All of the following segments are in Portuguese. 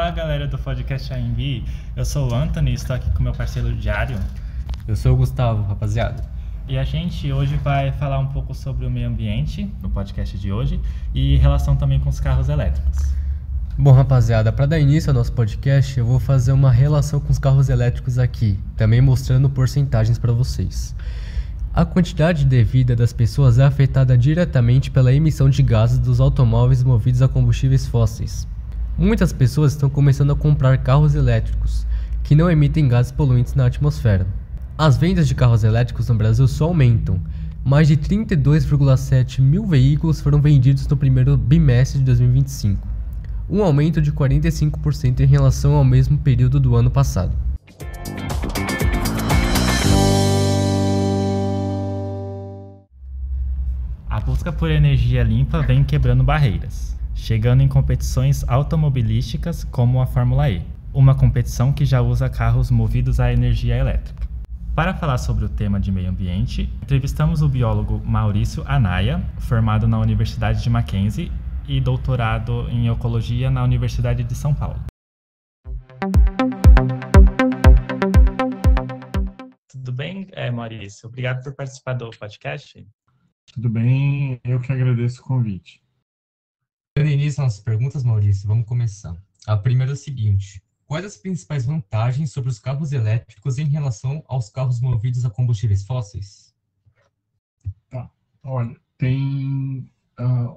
Fala galera do podcast AMB, eu sou o Anthony e estou aqui com meu parceiro Diário. Eu sou o Gustavo, rapaziada. E a gente hoje vai falar um pouco sobre o meio ambiente no podcast de hoje e relação também com os carros elétricos. Bom, rapaziada, para dar início ao nosso podcast, eu vou fazer uma relação com os carros elétricos aqui, também mostrando porcentagens para vocês. A quantidade de vida das pessoas é afetada diretamente pela emissão de gases dos automóveis movidos a combustíveis fósseis. Muitas pessoas estão começando a comprar carros elétricos, que não emitem gases poluentes na atmosfera. As vendas de carros elétricos no Brasil só aumentam. Mais de 32,7 mil veículos foram vendidos no primeiro bimestre de 2025, um aumento de 45% em relação ao mesmo período do ano passado. A busca por energia limpa vem quebrando barreiras, chegando em competições automobilísticas como a Fórmula E, uma competição que já usa carros movidos a energia elétrica. Para falar sobre o tema de meio ambiente, entrevistamos o biólogo Maurício Anaya, formado na Universidade de Mackenzie e doutorado em Ecologia na Universidade de São Paulo. Tudo bem, Maurício? Obrigado por participar do podcast. Tudo bem, eu que agradeço o convite. Dando início às nossas perguntas, Maurício, vamos começar. A primeira é o seguinte: quais as principais vantagens sobre os carros elétricos em relação aos carros movidos a combustíveis fósseis? Olha, tem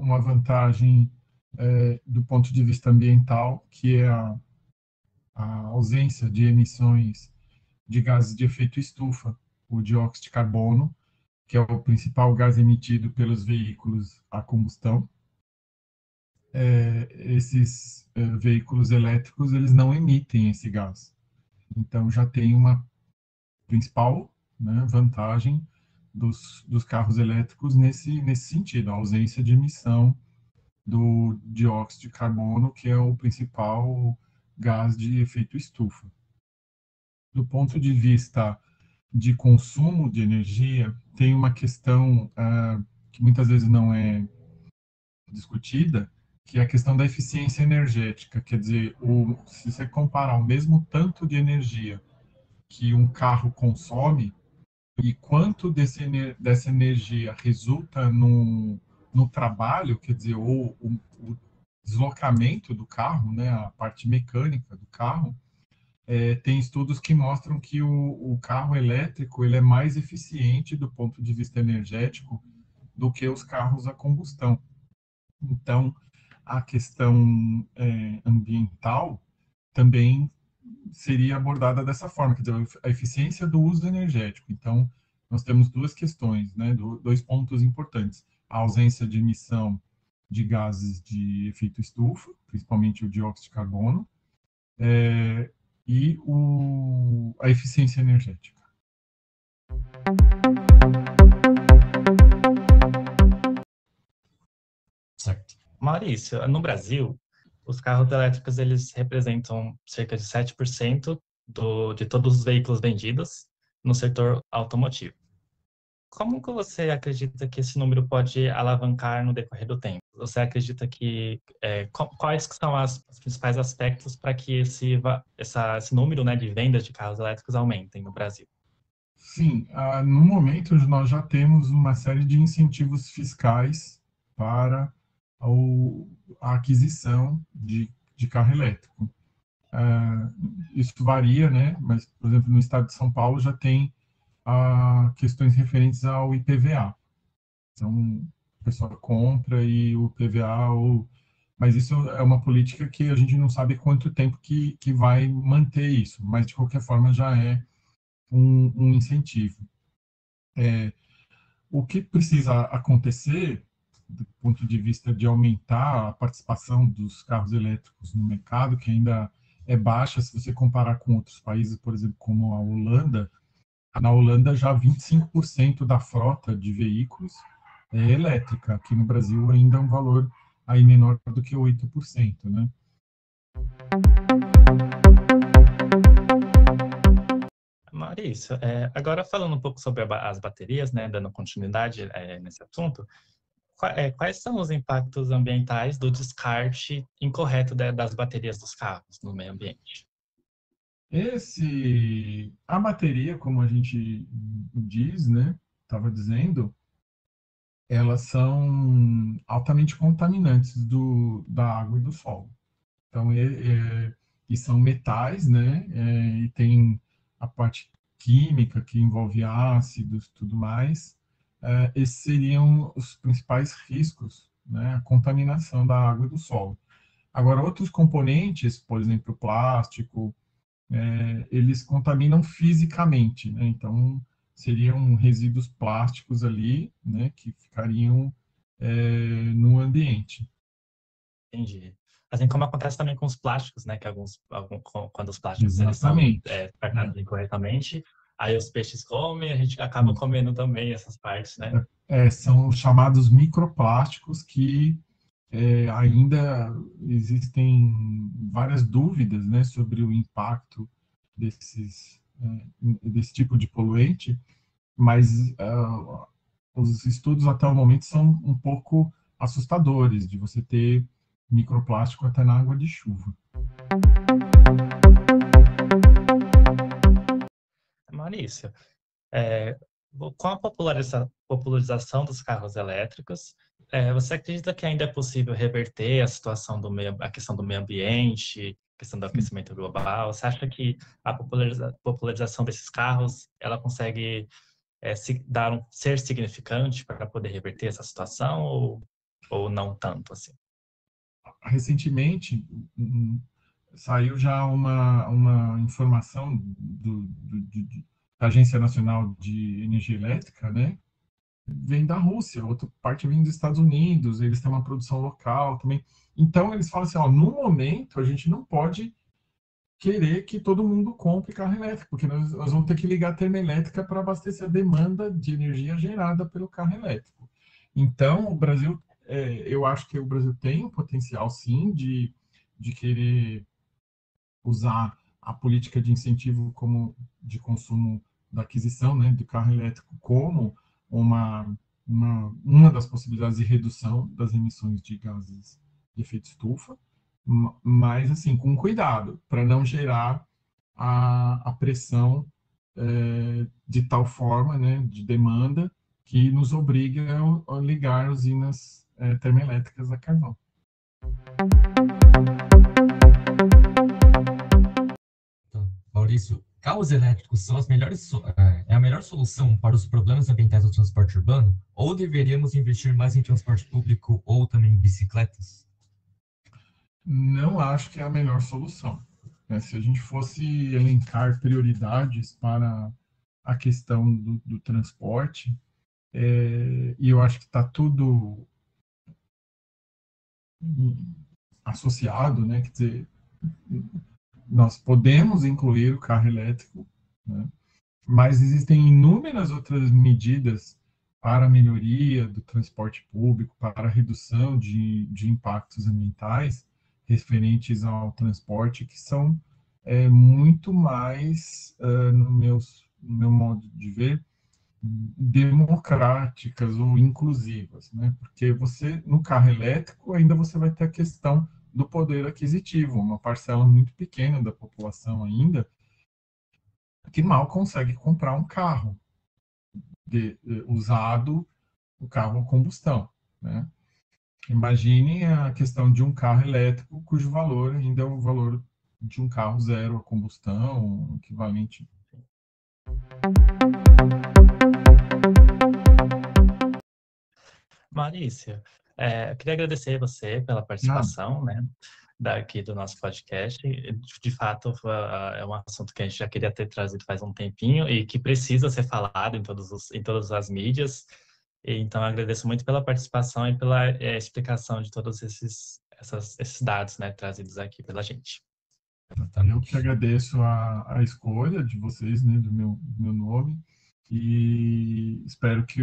uma vantagem do ponto de vista ambiental, que é a ausência de emissões de gases de efeito estufa, o dióxido de carbono, que é o principal gás emitido pelos veículos a combustão. Esses veículos elétricos, eles não emitem esse gás. Então, já tem uma principal, né, vantagem dos carros elétricos nesse sentido, a ausência de emissão do dióxido de carbono, que é o principal gás de efeito estufa. Do ponto de vista de consumo de energia, tem uma questão que muitas vezes não é discutida, que é a questão da eficiência energética. Quer dizer, se você comparar o mesmo tanto de energia que um carro consome e quanto dessa energia resulta no trabalho, quer dizer, o deslocamento do carro, né, a parte mecânica do carro, tem estudos que mostram que o carro elétrico ele é mais eficiente do ponto de vista energético do que os carros a combustão. Então, a questão ambiental também seria abordada dessa forma, quer dizer, a eficiência do uso energético. Então, nós temos duas questões, né, dois pontos importantes: a ausência de emissão de gases de efeito estufa, principalmente o dióxido de carbono, e a eficiência energética. Certo. Maurício, no Brasil, os carros elétricos eles representam cerca de 7% de todos os veículos vendidos no setor automotivo. Como que você acredita que esse número pode alavancar no decorrer do tempo? Você acredita que quais que são os principais aspectos para que esse número, né, de vendas de carros elétricos aumentem no Brasil? Sim, no momento nós já temos uma série de incentivos fiscais para a aquisição de carro elétrico. Isso varia, né? Mas, por exemplo, no estado de São Paulo já tem questões referentes ao IPVA. Então, a pessoa compra e o IPVA, mas isso é uma política que a gente não sabe quanto tempo que vai manter isso, mas de qualquer forma já é um incentivo. O que precisa acontecer, do ponto de vista de aumentar a participação dos carros elétricos no mercado, que ainda é baixa se você comparar com outros países, por exemplo, como a Holanda. Na Holanda, já 25% da frota de veículos é elétrica. Aqui no Brasil, ainda é um valor aí menor do que 8%, né? Maurício, agora falando um pouco sobre as baterias, né, dando continuidade nesse assunto, quais são os impactos ambientais do descarte incorreto das baterias dos carros no meio ambiente? A bateria, como a gente diz, né, estava dizendo, elas são altamente contaminantes da água e do solo. Então, e são metais, né, e tem a parte química que envolve ácidos, tudo mais. Esses seriam os principais riscos, né, a contaminação da água e do solo. Agora, outros componentes, por exemplo, o plástico, eles contaminam fisicamente, né? Então, seriam resíduos plásticos ali, né, que ficariam no ambiente. Entendi. Assim como acontece também com os plásticos, né? Que quando os plásticos eles são Exatamente. tratados incorretamente, aí os peixes comem, a gente acaba comendo também essas partes, né? São os chamados microplásticos que ainda existem várias dúvidas, né, sobre o impacto desse tipo de poluente, mas os estudos até o momento são um pouco assustadores, de você ter microplástico até na água de chuva. Maurício, com a popularização dos carros elétricos, você acredita que ainda é possível reverter a situação a questão do meio ambiente, a questão do aquecimento global? Você acha que a popularização desses carros, ela consegue ser significante para poder reverter essa situação ou não tanto assim? Recentemente, saiu já uma informação da Agência Nacional de Energia Elétrica, né? Vem da Rússia, outra parte vem dos Estados Unidos, eles têm uma produção local também. Então, eles falam assim, ó, no momento, a gente não pode querer que todo mundo compre carro elétrico, porque nós vamos ter que ligar a termoelétrica para abastecer a demanda de energia gerada pelo carro elétrico. Então, o Brasil, eu acho que o Brasil tem um potencial, sim, de querer usar a política de incentivo de consumo da aquisição, né, do carro elétrico como uma das possibilidades de redução das emissões de gases de efeito estufa, mas assim, com cuidado, para não gerar a pressão de tal forma, né, de demanda, que nos obriga a ligar usinas termoelétricas a carvão. Maurício, carros elétricos são a melhor solução para os problemas ambientais do transporte urbano? Ou deveríamos investir mais em transporte público ou também em bicicletas? Não acho que é a melhor solução. Se a gente fosse elencar prioridades para a questão do transporte, e eu acho que está tudo associado, né? Quer dizer, nós podemos incluir o carro elétrico, né? Mas existem inúmeras outras medidas para a melhoria do transporte público, para a redução de impactos ambientais referentes ao transporte, que são muito mais, no meu modo de ver, democráticas ou inclusivas, né? Porque no carro elétrico, ainda você vai ter a questão do poder aquisitivo, uma parcela muito pequena da população ainda, que mal consegue comprar um carro usado, o carro a combustão, né? Imagine a questão de um carro elétrico cujo valor ainda é o valor de um carro zero a combustão, equivalente. Maurício, eu queria agradecer você pela participação, né, daqui do nosso podcast. De fato, é um assunto que a gente já queria ter trazido faz um tempinho e que precisa ser falado em todas as mídias. Então, agradeço muito pela participação e pela explicação de todos esses dados, né, trazidos aqui pela gente. Eu que agradeço a escolha de vocês, né, do meu nome, e espero que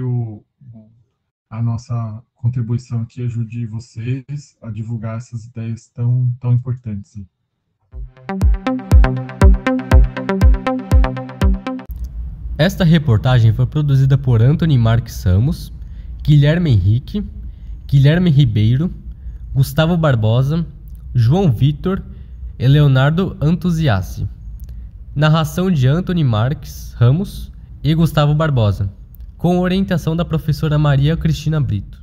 a nossa contribuição aqui ajude vocês a divulgar essas ideias tão importantes. Esta reportagem foi produzida por Anthony Marques Samos, Guilherme Henrique, Guilherme Ribeiro, Gustavo Barbosa, João Vitor e Leonardo Antusiassi. Narração de Anthony Marques Ramos e Gustavo Barbosa, com orientação da professora Maria Cristina Brito.